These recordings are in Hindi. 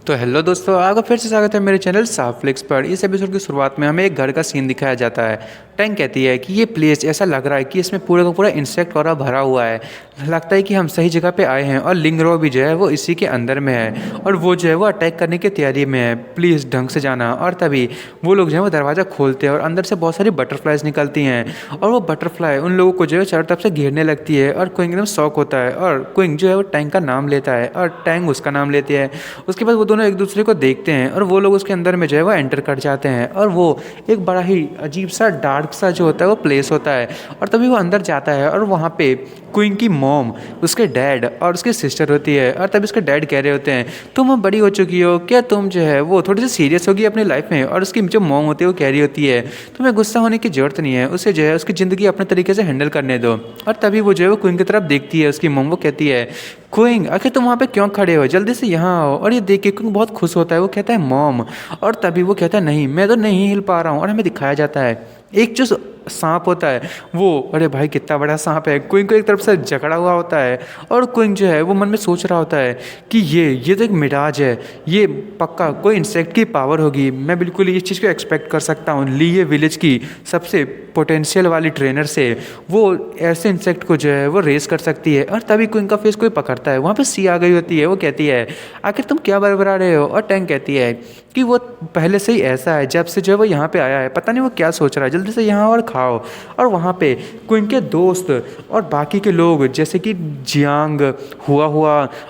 तो हेलो दोस्तों, आपका फिर से स्वागत है मेरे चैनल साफ फ्लिक्स पर। इस एपिसोड की शुरुआत में हमें एक घर का सीन दिखाया जाता है। टैंक कहती है कि ये प्लेस ऐसा लग रहा है कि इसमें पूरा का पूरा इंसेक्ट वगैरह भरा हुआ है। लगता है कि हम सही जगह पे आए हैं और लिंगरो भी जो है वो इसी के अंदर में है और वो जो है वो अटैक करने की तैयारी में है। प्लीज़ ढंग से जाना। और तभी वो लोग जो है वो दरवाज़ा खोलते हैं और अंदर से बहुत सारी बटरफ्लाइज निकलती हैं और वो बटरफ्लाई उन लोगों को जो है चारों तरफ से घेरने लगती है और क्विंग एकदम शॉक होता है और क्विंग जो है वो टैंक का नाम लेता है और टैंक उसका नाम लेते हैं। उसके बाद वो दोनों एक दूसरे को देखते हैं और वो लोग उसके अंदर में जो है वो एंटर कर जाते हैं और वो एक बड़ा ही अजीब सा डार्क सा जो होता है वो प्लेस होता है। और तभी वो अंदर जाता है और वहाँ पे क्वीन की मॉम, उसके डैड और उसकी सिस्टर होती है। और तभी उसके डैड कह रहे होते हैं, तुम अब बड़ी हो चुकी हो, क्या तुम जो है वो थोड़ी सी सीरियस होगी अपनी लाइफ में। और उसकी जो मॉम होती है वो कह रही होती है, तुम्हें गुस्सा होने की जरूरत नहीं है, उसे जो है उसकी ज़िंदगी अपने तरीके से हैंडल करने दो। और तभी वो जो है वो क्वीन की तरफ देखती है। उसकी मॉम वो कहती है, क्वीन आखिर तुम वहाँ पे क्यों खड़े हो, जल्दी से यहाँ आओ। और ये देख के क्वीन बहुत खुश होता है, वो कहता है मॉम। और तभी वो कहता है नहीं, मैं तो नहीं हिल पा रहा हूँ। और हमें दिखाया जाता है एक जो सांप होता है वो, अरे भाई कितना बड़ा सांप है, क्वीन को एक तरफ से जकड़ा हुआ होता है। और क्वीन जो है वो मन में सोच रहा होता है कि ये तो एक मिराज है, ये पक्का कोई इंसेक्ट की पावर होगी। मैं बिल्कुल इस चीज़ को एक्सपेक्ट कर सकता हूँ लीये विलेज की सबसे पोटेंशियल वाली ट्रेनर से, वो ऐसे इंसेक्ट को जो है वो रेस कर सकती है। और तभी क्वीन का फेस कोई पकड़ता है, वहाँ पे सी आ गई होती है। वो कहती है आखिर तुम क्या बड़बड़ा रहे हो। और टैंक कहती है कि वो पहले से ही ऐसा है, जब से जो है वो यहाँ पे आया है, पता नहीं वो क्या सोच रहा है, जल्दी से यहाँ और खाओ। और वहाँ पे क्वीन के दोस्त और बाकी के लोग जैसे कि जियांग हुआ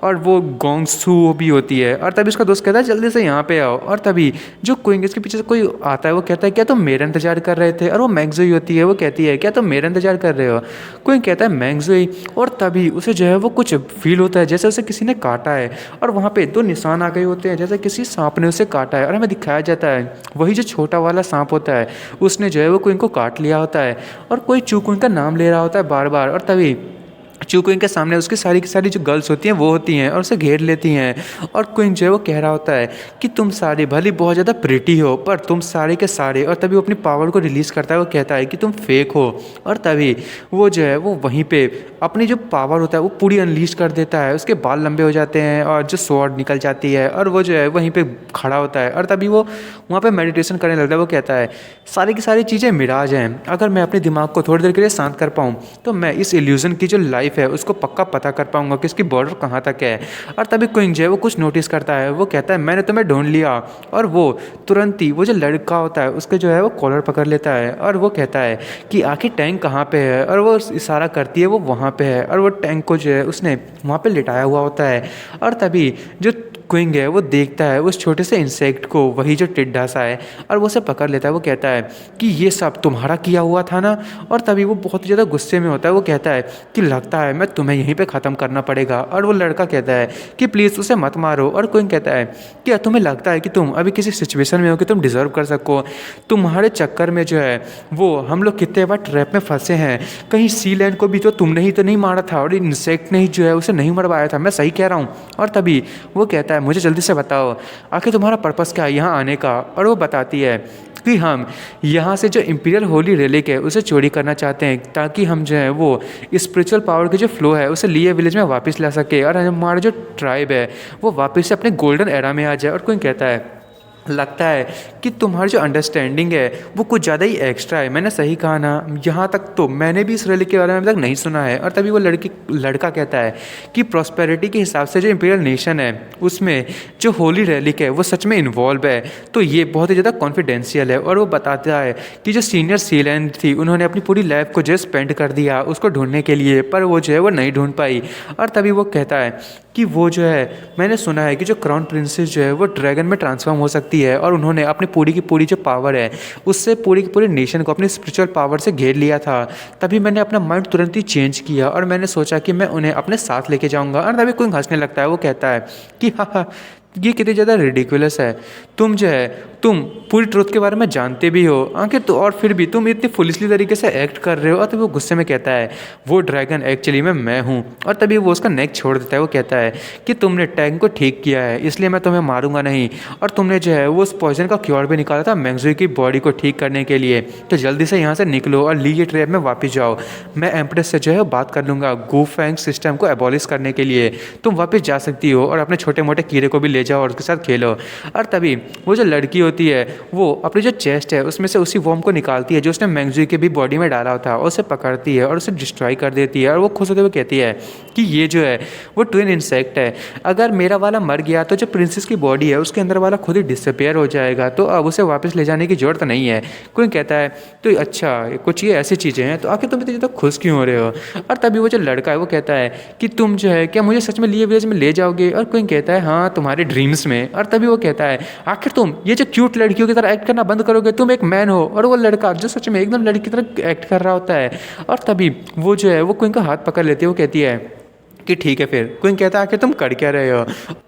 और वो गोंगसू भी होती है। और तभी उसका दोस्त कहता है जल्दी से यहाँ पे आओ। और तभी जो क्वीन इसके पीछे से कोई आता है, वो कहता है क्या तुम मेरा इंतजार कर रहे थे। और वो मैंगजुई होती है, वो कहती है क्या तुम मेरा इंतजार कर रहे हो। क्वीन कहता है मैंगजुई। और तभी उसे जो है वो कुछ फील होता है जैसे उसे किसी ने काटा है और वहाँ पे दो निशान आ गए होते हैं जैसे किसी सांप ने उसे काटा है। और हमें दिखाया जाता है वही जो छोटा वाला सांप होता है उसने जो है वो क्वीन को काट लिया होता है और कोई चू क्वीन का नाम ले रहा होता है बार बार। और तभी चू क्वीन के सामने उसकी सारी की सारी जो गर्ल्स होती हैं वो होती हैं और उसे घेर लेती हैं। और क्वीन जो है वो कह रहा होता है कि तुम सारे भली बहुत ज़्यादा प्रिटी हो पर तुम सारे के सारे। और तभी वो अपनी पावर को रिलीज़ करता है, वो कहता है कि तुम फेक हो। और तभी वो जो है वो वहीं पे अपनी जो पावर होता है वो पूरी अनलीश कर देता है, उसके बाल लंबे हो जाते हैं और जो स्वॉर्ड निकल जाती है और वो जो है वहीं पे खड़ा होता है। और तभी वो वहाँ पे मेडिटेशन करने लगता है। वो कहता है सारी की सारी चीज़ें मिराज हैं, अगर मैं अपने दिमाग को थोड़ी देर के लिए शांत कर पाऊँ तो मैं इस इल्यूज़न की जो लाइफ है उसको पक्का पता कर पाऊंगा कि इसकी बॉर्डर कहाँ तक है। और तभी क्वीन जो है वो कुछ नोटिस करता है, वो कहता है मैंने तुम्हें ढूंढ लिया। और वो तुरंत ही वो जो लड़का होता है उसके जो है वो कॉलर पकड़ लेता है और वो कहता है कि आखिर टैंक कहाँ पे है। और वो इशारा करती है वो वहाँ पे है और वो टैंक को जो है उसने वहाँ पे लिटाया हुआ होता है। और तभी जो क्विंग है वो देखता है उस छोटे से इंसेक्ट को, वही जो टिड्डा सा है, और वो उसे पकड़ लेता है। वो कहता है कि ये सब तुम्हारा किया हुआ था ना। और तभी वो बहुत ज़्यादा गुस्से में होता है, वो कहता है कि लगता है मैं तुम्हें यहीं पे ख़त्म करना पड़ेगा। और वो लड़का कहता है कि प्लीज़ उसे मत मारो। और क्विंग कहता है क्या तुम्हें लगता है कि तुम अभी किसी सिचुएशन में हो कि तुम डिज़र्व कर सको, तुम्हारे चक्कर में जो है वो हम लोग कितने बार ट्रैप में फंसे हैं, कहीं सी लैंड को भी तो तुमने ही तो नहीं मारा था और इंसेक्ट ने ही जो है उसे नहीं मरवाया था, मैं सही कह रहा हूँ। और तभी वो कहता है मुझे जल्दी से बताओ आखिर तुम्हारा पर्पस क्या है यहाँ आने का। और वो बताती है कि हम यहाँ से जो इंपीरियल होली रेलिक है उसे चोरी करना चाहते हैं ताकि हम जो है वो स्पिरिचुअल पावर की जो फ्लो है उसे लिए विलेज में वापस ला सके और हमारा जो ट्राइब है वो वापस से अपने गोल्डन एरा में आ जाए। और कोई कहता है लगता है कि तुम्हारी जो अंडरस्टैंडिंग है वो कुछ ज़्यादा ही एक्स्ट्रा है, मैंने सही कहा ना, यहाँ तक तो मैंने भी इस रैली के बारे में अभी तक नहीं सुना है। और तभी वो लड़का कहता है कि प्रॉस्पेरिटी के हिसाब से जो इंपीरियल नेशन है उसमें जो होली रैलिक है वो सच में इन्वॉल्व है, तो ये बहुत ही ज़्यादा कॉन्फिडेंशियल है। और वो बताता है कि जो सीनियर सीलैंड थी उन्होंने अपनी पूरी लाइफ को जो स्पेंड कर दिया उसको ढूंढने के लिए, पर वो जो है वो नहीं ढूंढ पाई। और तभी वो कहता है कि वो जो है मैंने सुना है कि जो क्राउन प्रिंसेस जो है वो ड्रैगन में ट्रांसफॉर्म हो सकती है और उन्होंने अपनी पूरी की पूरी जो पावर है उससे पूरी की पूरी नेशन को अपनी स्पिरिचुअल पावर से घेर लिया था। तभी मैंने अपना माइंड तुरंत ही चेंज किया और मैंने सोचा कि मैं उन्हें अपने साथ लेके जाऊंगा। और तभी कोई हंसने लगता है, वो कहता है कि हाँ ये कितनी ज़्यादा रिडिकुलस है, तुम जो है तुम पूरी ट्रुथ के बारे में जानते भी हो आखिर तो, और फिर भी तुम इतनी फुलिसली तरीके से एक्ट कर रहे हो। और तभी वो गुस्से में कहता है वो ड्रैगन एक्चुअली मैं हूँ। और तभी वो उसका नेक छोड़ देता है, वो कहता है कि तुमने टैंक को ठीक किया है इसलिए मैं तुम्हें मारूंगा नहीं, और तुमने जो है वो उस पॉइजन का क्योर भी निकाला था मैंगजुई की बॉडी को ठीक करने के लिए, तो जल्दी से यहाँ से निकलो और ली ट्रैप में वापस जाओ। मैं एम्प्रेस से जो है बात कर लूँगा गू फैंग सिस्टम को एबॉलिश करने के लिए, तुम वापस जा सकती हो और अपने छोटे मोटे कीड़े को भी ले जाओ और उसके साथ खेलो। और तभी वो जो लड़की होती है वो अपनी जो चेस्ट है उसमें से उसी वॉर्म को निकालती है जो उसने मैंगजू के भी बॉडी में डाला होता है, और उसे पकड़ती है और उसे डिस्ट्रॉय कर देती है। और वो खुश होते हुए कहती है कि ये जो है वो ट्विन इंसेक्ट है, अगर मेरा वाला मर गया तो जो प्रिंसेस की बॉडी है उसके अंदर वाला खुद ही डिसअपेयर हो जाएगा, तो अब उसे वापस ले जाने की ज़रूरत नहीं है। कोई कहता है तो अच्छा कुछ ये ऐसी चीज़ें हैं, तो आखिर तुम इतनी ज़्यादा खुश क्यों हो रहे हो। और तभी वो जो लड़का है वो कहता है कि तुम जो है क्या मुझे सच में लिए विलेज में ले जाओगे। और कोई कहता है हाँ तुम्हारे ड्रीम्स में। और तभी वो कहता है आखिर तुम ये जो क्यूट लड़कियों की तरह एक्ट करना बंद करोगे, तुम एक मैन हो। और वो लड़का जो सच में एकदम लड़की की तरह एक्ट कर रहा होता है। और तभी वो जो है वो क्वीन का हाथ पकड़ लेती है, वो कहती है कि ठीक है फिर। क्वीन कहता है आखिर तुम कर क्या रहे हो।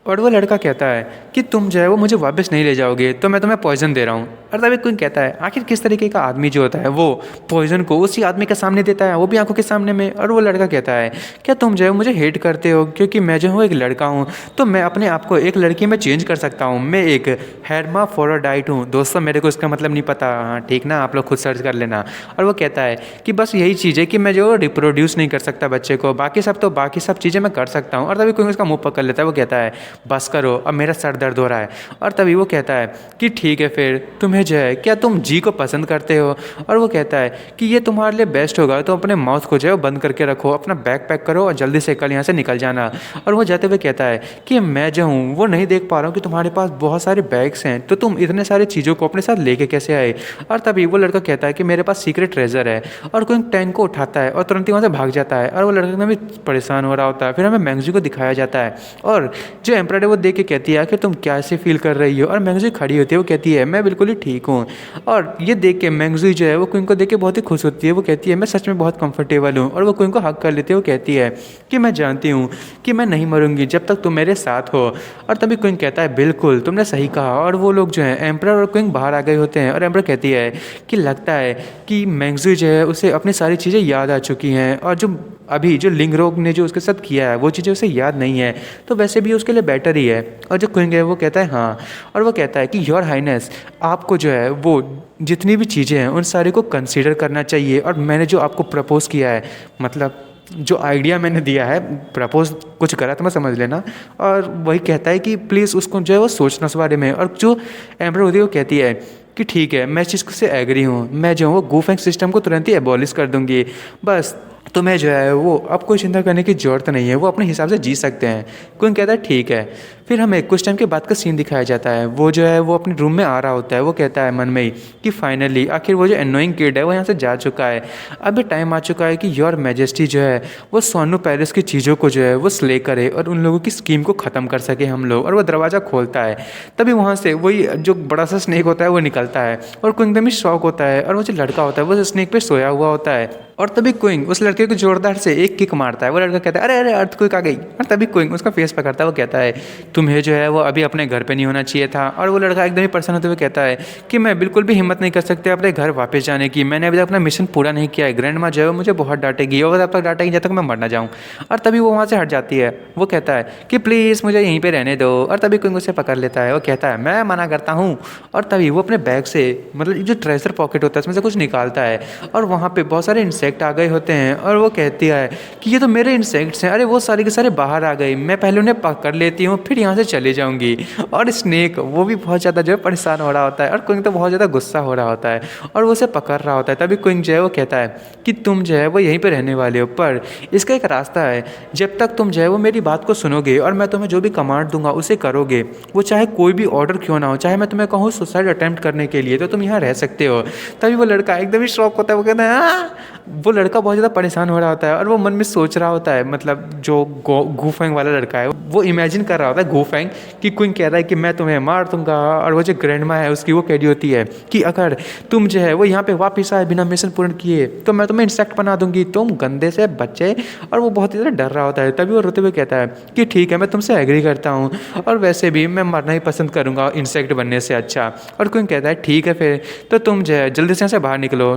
और वो लड़का कहता है कि तुम जो है वो मुझे वापस नहीं ले जाओगे तो मैं तुम्हें पॉइजन दे रहा हूँ। और तभी क्वीन कहता है आखिर किस तरीके का आदमी जो होता है वो पॉइजन को उसी आदमी के सामने देता है, वो भी आंखों के सामने में। और वो लड़का कहता है क्या तुम जो है मुझे हेट करते हो क्योंकि मैं जो हूँ एक लड़का हूँ, तो मैं अपने आप को एक लड़की में चेंज कर सकता हूँ, मैं एक हेर्माफ्रोडाइट हूँ। दोस्तों मेरे को इसका मतलब नहीं पता, हाँ ठीक ना, आप लोग खुद सर्च कर लेना। और वो कहता है कि बस यही चीज़ है कि मैं जो रिप्रोड्यूस नहीं कर सकता बच्चे को, बाकी सब चीज़ें मैं कर सकता हूँ। और तभी कोई उसका मुंह पकड़ लेता है, वो कहता है बस करो अब मेरा सर दर्द हो रहा है। और तभी वो कहता है कि ठीक है फिर तुम्हें जो है क्या तुम जी को पसंद करते हो। और वो कहता है कि ये तुम्हारे लिए बेस्ट होगा, तो अपने माउथ को जो है बंद करके रखो, अपना बैग पैक करो और जल्दी से कल यहाँ से निकल जाना। और वो जाते हुए कहता है कि मैं जो हूँ वो नहीं देख पा रहा हूँ कि तुम्हारे पास बहुत सारे बैग्स हैं, तो तुम इतने सारी चीज़ों को अपने साथ लेके कैसे आए। और तभी वो लड़का कहता है कि मेरे पास सीक्रेट ट्रेजर है। और कोई टैंक को उठाता है और तुरंत ही वहाँ से भाग जाता है। और वो लड़का में भी परेशान हो रहा होता है। फिर हमें मैंगजू को दिखाया जाता है और जो एम्परर है वो देख के कहती है कि तुम क्या ऐसे फील कर रही हो। और मैंगजू खड़ी होती है, वो कहती है मैं बिल्कुल ही ठीक हूँ। और ये देख के मैंगजू जो है वो क्वीन को देख के बहुत ही खुश होती है, वो कहती है मैं सच में बहुत कंफर्टेबल हूँ। और वो क्वीन को हक कर लेती है, वो कहती है कि मैं जानती हूँ कि मैं नहीं मरूंगी जब तक तुम मेरे साथ हो। और तभी क्वीन कहता है बिल्कुल तुमने सही कहा। और वो लोग जो है एम्परर और क्वीन बाहर आ गए होते हैं। और एम्परर कहती है कि लगता है कि मैंगजू जो है उसे अपनी सारी चीज़ें याद आ चुकी हैं, और जो अभी जो लिंगरोग ने जो उसके साथ किया है वो चीज़ें उसे याद नहीं है, तो वैसे भी उसके लिए बेटर ही है। और जो क्वीन है वो कहता है हाँ। और वो कहता है कि योर हाइनेस आपको जो है वो जितनी भी चीज़ें हैं उन सारे को कंसीडर करना चाहिए। और मैंने जो आपको प्रपोज़ किया है, मतलब जो आइडिया मैंने दिया है, प्रपोज कुछ गलत मत समझ लेना। और वही कहता है कि प्लीज़ उसको जो है वो सोचना उस बारे में। और जो एम्पर होती है वो कहती है कि ठीक है मैं इस चीज़ से एग्री हूँ, मैं जो वो गूफेंग सिस्टम को तुरंत ही एबॉलिश कर दूँगी, बस तुम्हें जो है वो अब कोई चिंता करने की ज़रूरत नहीं है, वो अपने हिसाब से जी सकते हैं। क्वीन कहता है ठीक है। फिर हमें कुछ टाइम के बाद का सीन दिखाया जाता है, वो जो है वो अपने रूम में आ रहा होता है, वो कहता है मन में ही कि फाइनली आखिर वो जो एनोइंग किड है वो यहाँ से जा चुका है, अभी टाइम आ चुका है कि योर मैजेस्टी जो है वो सोनू पैलेस की चीज़ों को जो है वो स्ले करे और उन लोगों की स्कीम को ख़त्म कर सके हम लोग। और वो दरवाज़ा खोलता है, तभी वहाँ से वही जो बड़ा सा स्नेक होता है वो निकलता है। और क्वीन एकदम ही शॉक होता है, और वो जो लड़का होता है वो स्नेक पे सोया हुआ होता है। और तभी क्वीन उस लड़के को जोरदार से एक किक मारता है, वो लड़का कहता है अरे अरे अर्थक्वेक आ गई। और तभी क्वीन उसका फेस पकड़ता है, वो कहता है तुम्हें जो है वो अभी अपने घर पे नहीं होना चाहिए था। और वो लड़का एकदम ही परेशान होते हुए कहता है कि मैं बिल्कुल भी हिम्मत नहीं कर सकते अपने घर वापस जाने की, मैंने अभी तक अपना मिशन पूरा नहीं किया है, ग्रैंड माँ जो है मुझे बहुत डांटेगी और तब तक डांटेगी जब तक मैं मर ना जाऊँ। और तभी वो वहाँ से हट जाती है, वो कहता है कि प्लीज़ मुझे यहीं पर रहने दो। और तभी क्वीन उसे पकड़ लेता है, वो कहता है मैं मना करता हूँ। और तभी वो अपने बैग से मतलब जो ट्रेजर पॉकेट होता है उसमें से कुछ निकालता है, और वहाँ पर बहुत सारे इंसेक्ट आ गए होते हैं। और वो कहती है कि ये तो मेरे इंसेक्ट्स हैं, अरे वो सारे के सारे बाहर आ गए, मैं पहले उन्हें पकड़ लेती हूँ फिर यहाँ से चले जाऊँगी। और स्नेक वो भी बहुत ज़्यादा जो है परेशान हो रहा होता है, और क्वीन तो बहुत ज़्यादा गुस्सा हो रहा होता है और वो उसे पकड़ रहा होता है। तभी क्वीन जो है वो कहता है कि तुम जो है वो यहीं पर रहने वाले हो, पर इसका एक रास्ता है, जब तक तुम जो है वो मेरी बात को सुनोगे और मैं तुम्हें जो भी कमांड दूंगा उसे करोगे, वो चाहे कोई भी ऑर्डर क्यों ना हो, चाहे मैं तुम्हें कहूँ सुसाइड अटेम्प्ट करने के लिए, तो तुम यहाँ रह सकते हो। तभी वो लड़का एकदम ही शॉक होता है, वो कहता है हाँ। वो लड़का बहुत ज़्यादा परेशान हो रहा होता है और वो मन में सोच रहा होता है, मतलब जो गूफेंग वाला लड़का है वो इमेजिन कर रहा होता है गूफेंग कि क्वीन कह रहा है कि मैं तुम्हें मार दूंगा। और वो जो ग्रैंड माँ है उसकी वो कह रही होती है कि अगर तुम जो है वो यहाँ पे वापस आए बिना मिशन पूर्ण किए तो मैं तुम्हें इंसेक्ट बना दूंगी, तुम गंदे से बच्चे। और वो बहुत ही ज़्यादा डर रहा होता है। तभी वो रोते हुए कहता है कि ठीक है मैं तुमसे एग्री करता हूँ, और वैसे भी मैं मरना ही पसंद करूँगा इंसेक्ट बनने से अच्छा। और क्वीन कहता है ठीक है फिर तो तुम जो है जल्दी से यहाँ से बाहर निकलो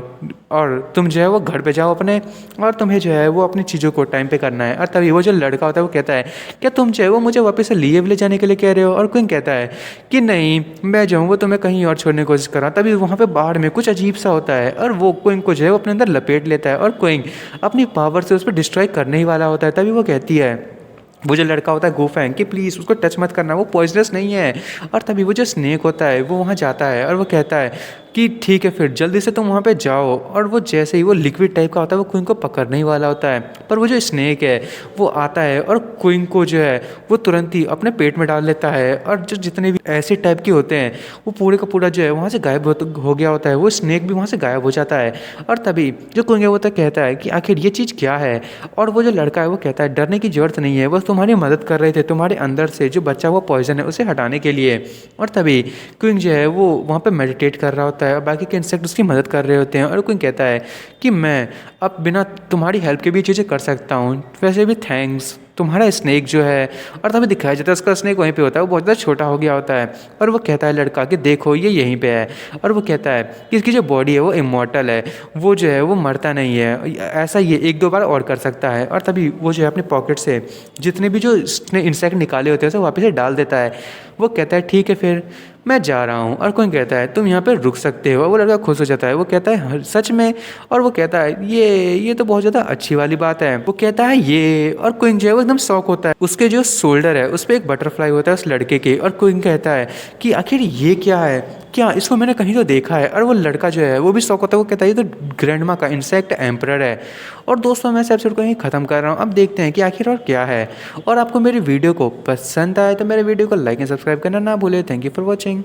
और तुम जो है वो घर पे जाओ अपने, और तुम्हें जो है वो अपनी चीज़ों को टाइम पे करना है। और तभी वो जो लड़का होता है वो कहता है क्या तुम जो है वो मुझे वापस से लिए ले जाने के लिए कह रहे हो। और क्वीन कहता है कि नहीं, मैं जो हूँ वो तुम्हें कहीं और छोड़ने की कोशिश कर रहा हूँ। तभी वहाँ पे बाहर में कुछ अजीब सा होता है और वो क्वीन को जो है वो अपने अंदर लपेट लेता है, और क्वीन अपनी पावर से उस पर डिस्ट्रॉय करने ही वाला होता है। तभी वो कहती है वो जो लड़का होता है गुफैंग कि प्लीज़ उसको टच मत करना, वो पॉइजनस नहीं है। और तभी वो जो स्नेक होता है वो वहाँ जाता है और वो कहता है कि ठीक है फिर जल्दी से तुम वहाँ पे जाओ। और वो जैसे ही वो लिक्विड टाइप का होता है वो क्वीन को पकड़ने ही वाला होता है, पर वो जो स्नेक है वो आता है और क्वीन को जो है वो तुरंत ही अपने पेट में डाल लेता है। और जो जितने भी एसिड टाइप के होते हैं वो पूरे का पूरा जो है वहाँ से गायब हो गया होता है, वो स्नेक भी वहाँ से गायब हो जाता है। और तभी जो क्वीन है वो तो कहता है कि आखिर ये चीज़ क्या है। और वो जो लड़का है वो कहता है डरने की ज़रूरत नहीं है, बस तुम्हारी मदद कर रहे थे तुम्हारे अंदर से जो बच्चा हुआ पॉइजन है उसे हटाने के लिए। और तभी क्वीन जो है वो वहाँ पे मेडिटेट कर रहा होता है और बाकी के इंसेक्ट उसकी मदद कर रहे होते हैं। और क्वीन कहता है कि मैं अब बिना तुम्हारी हेल्प के भी चीज़ें कर सकता हूँ, वैसे भी थैंक्स तुम्हारा स्नेक जो है। और तभी दिखाया जाता है उसका स्नेक वहीं पे होता है, वो बहुत ज़्यादा छोटा हो गया होता है। और वो कहता है लड़का कि देखो ये यहीं पे है। और वो कहता है कि इसकी जो बॉडी है वो इमॉर्टल है, वो जो है वो मरता नहीं है, ऐसा ये एक दो बार और कर सकता है। और तभी वो जो है अपने पॉकेट से जितने भी जो उसने इंसेक्ट निकाले होते हैं उसे वापस से डाल देता है। वो कहता है ठीक है फिर मैं जा रहा हूँ। और कोई कहता है तुम यहाँ पे रुक सकते हो। वो लड़का खुश हो जाता है, वो कहता है सच में?" और वो कहता है ये तो बहुत ज़्यादा अच्छी वाली बात है। वो कहता है ये, और क्वीन जो है वो एकदम शॉक होता है। उसके जो शोल्डर है उस पर एक बटरफ्लाई होता है उस लड़के के। और क्वीन कहता है कि आखिर ये क्या है, क्या इसको मैंने कहीं तो देखा है। और वो लड़का जो है वो भी शौक होता है, वो कहता है ये तो ग्रैंड माँ का इंसेक्ट एम्परर है। और दोस्तों मैं इस एपिसोड को यहीं ख़त्म कर रहा हूँ, अब देखते हैं कि आखिर और क्या है। और आपको मेरी वीडियो को पसंद आए तो मेरे वीडियो को लाइक एंड सब्सक्राइब करना ना भूले। Thank you for watching.